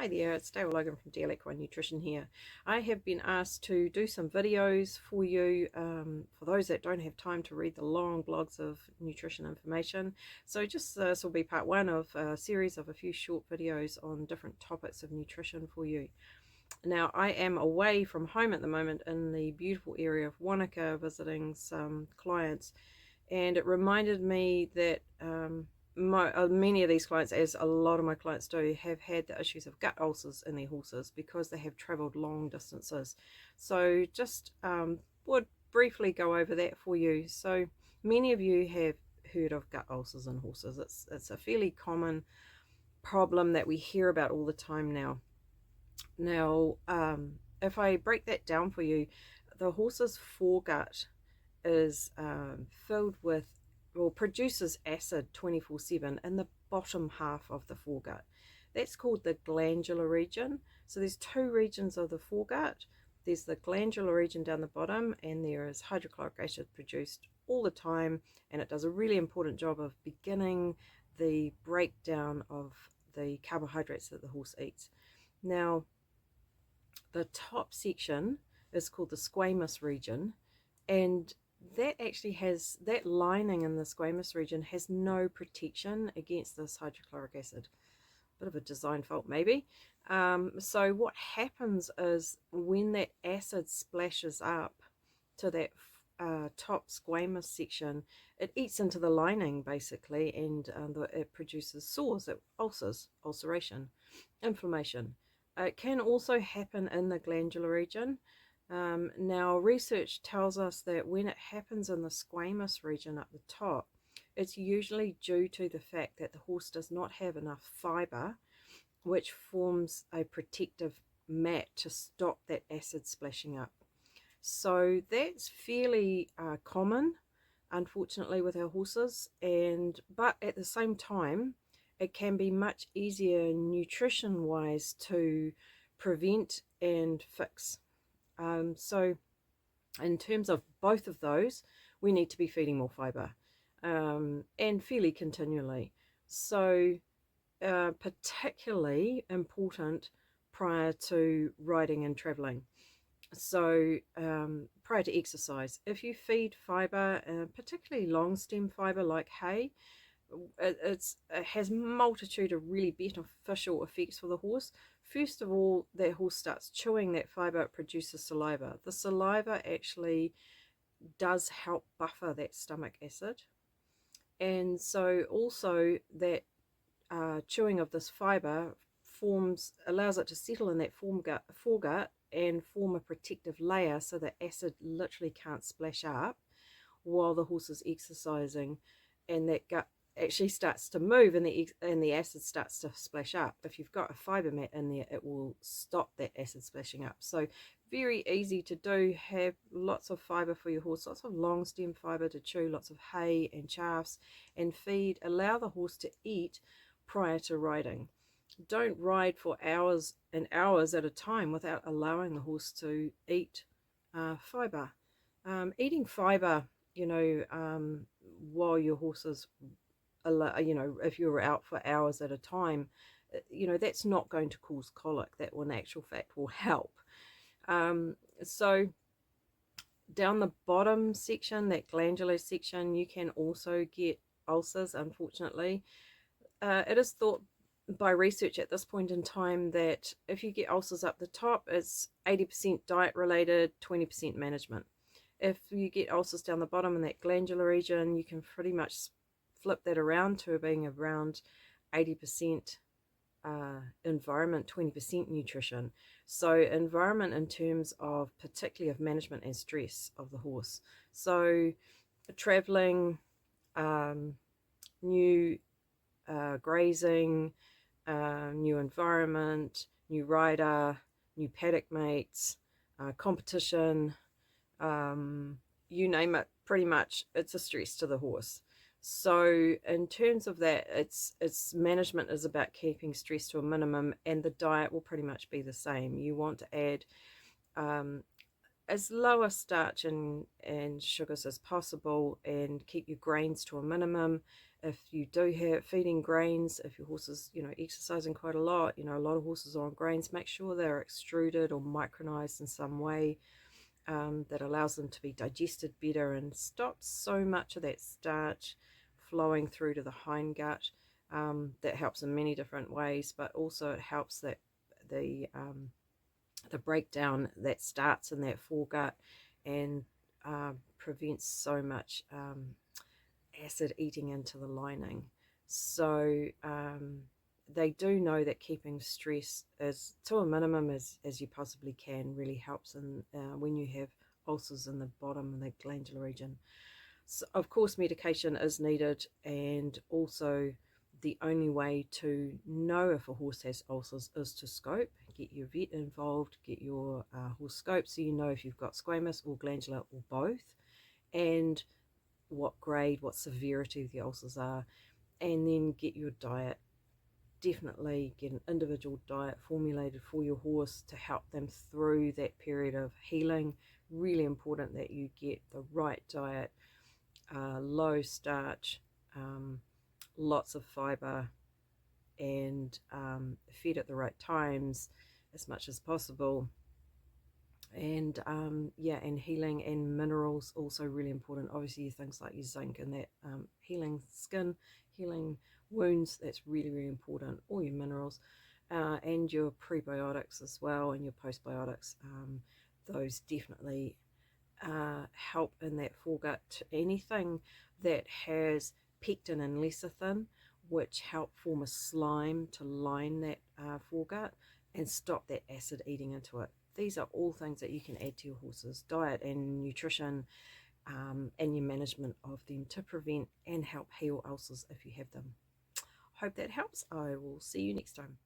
Hi there, it's Dale Logan from DL Equine Nutrition here. I have been asked to do some videos for you, for those that don't have time to read the long blogs of nutrition information. So just this will be part one of a series of a few short videos on different topics of nutrition for you. Now, I am away from home at the moment in the beautiful area of Wanaka visiting some clients, and it reminded me that many of these clients, as a lot of my clients do, have had the issues of gut ulcers in their horses because they have travelled long distances. So just would briefly go over that for you. So many of you have heard of gut ulcers in horses. It's a fairly common problem that we hear about all the time now. Now, if I break that down for you, the horse's foregut is filled with, or produces acid 24/7 in the bottom half of the foregut. That's called the glandular region. So there's two regions of the foregut. There's the glandular region down the bottom, and there is hydrochloric acid produced all the time, and it does a really important job of beginning the breakdown of the carbohydrates that the horse eats. Now, the top section is called the squamous region, and that actually has, that lining in the squamous region has no protection against this hydrochloric acid. Bit of a design fault maybe. So what happens is when that acid splashes up to that top squamous section, it eats into the lining basically, and it produces sores, ulcers, ulceration, inflammation. It can also happen in the glandular region. Now, research tells us that when it happens in the squamous region up the top, it's usually due to the fact that the horse does not have enough fiber, which forms a protective mat to stop that acid splashing up. So that's fairly common, unfortunately, with our horses, but at the same time, it can be much easier nutrition wise to prevent and fix. So in terms of both of those, we need to be feeding more fiber, and fairly continually. So particularly important prior to riding and traveling. So prior to exercise, if you feed fiber, particularly long stem fiber like hay, it has multitude of really beneficial effects for the horse. First of all, that horse starts chewing that fiber, it produces saliva. The saliva actually does help buffer that stomach acid, and so also that chewing of this fiber allows it to settle in that foregut and form a protective layer so that acid literally can't splash up while the horse is exercising, and that gut actually starts to move, and the acid starts to splash up. If you've got a fiber mat in there, it will stop that acid splashing up. So very easy to do. Have lots of fiber for your horse, lots of long stem fiber to chew, lots of hay and chaffs, and feed. Allow the horse to eat prior to riding. Don't ride for hours and hours at a time without allowing the horse to eat fiber. Eating fiber, while your horse is, if you're out for hours at a time, that's not going to cause colic. That will, in actual fact, will help. So down the bottom section, that glandular section, you can also get ulcers, unfortunately. It is thought by research at this point in time that if you get ulcers up the top, it's 80% diet related, 20% management. If you get ulcers down the bottom in that glandular region, you can pretty much flip that around to being around 80% environment, 20% nutrition. So environment in terms of particularly of management and stress of the horse. So traveling, new grazing, new environment, new rider, new paddock mates, competition, you name it, pretty much it's a stress to the horse. So in terms of that, its management is about keeping stress to a minimum, and the diet will pretty much be the same. You want to add as low a starch and sugars as possible, and keep your grains to a minimum. If you do have feeding grains, if your horse is, exercising quite a lot, a lot of horses are on grains, make sure they're extruded or micronized in some way that allows them to be digested better and stops so much of that starch flowing through to the hindgut. That helps in many different ways, but also it helps that the the breakdown that starts in that foregut and prevents so much acid eating into the lining. So they do know that keeping stress as to a minimum as you possibly can really helps in when you have ulcers in the bottom of the glandular region. So of course, medication is needed, and also the only way to know if a horse has ulcers is to scope. Get your vet involved, get your horse scoped so you know if you've got squamous or glandular or both, and what grade, what severity the ulcers are, and then get your diet. Definitely get an individual diet formulated for your horse to help them through that period of healing. Really important that you get the right diet, low starch, lots of fiber, and fed at the right times as much as possible. And yeah, and healing and minerals also really important. Obviously things like your zinc and that, healing skin, healing wounds, that's really, really important. All your minerals, and your prebiotics as well, and your postbiotics, those definitely help in that foregut. Anything that has pectin and lecithin, which help form a slime to line that foregut and stop that acid eating into it. These are all things that you can add to your horse's diet and nutrition, and your management of them to prevent and help heal ulcers if you have them. Hope that helps. I will see you next time.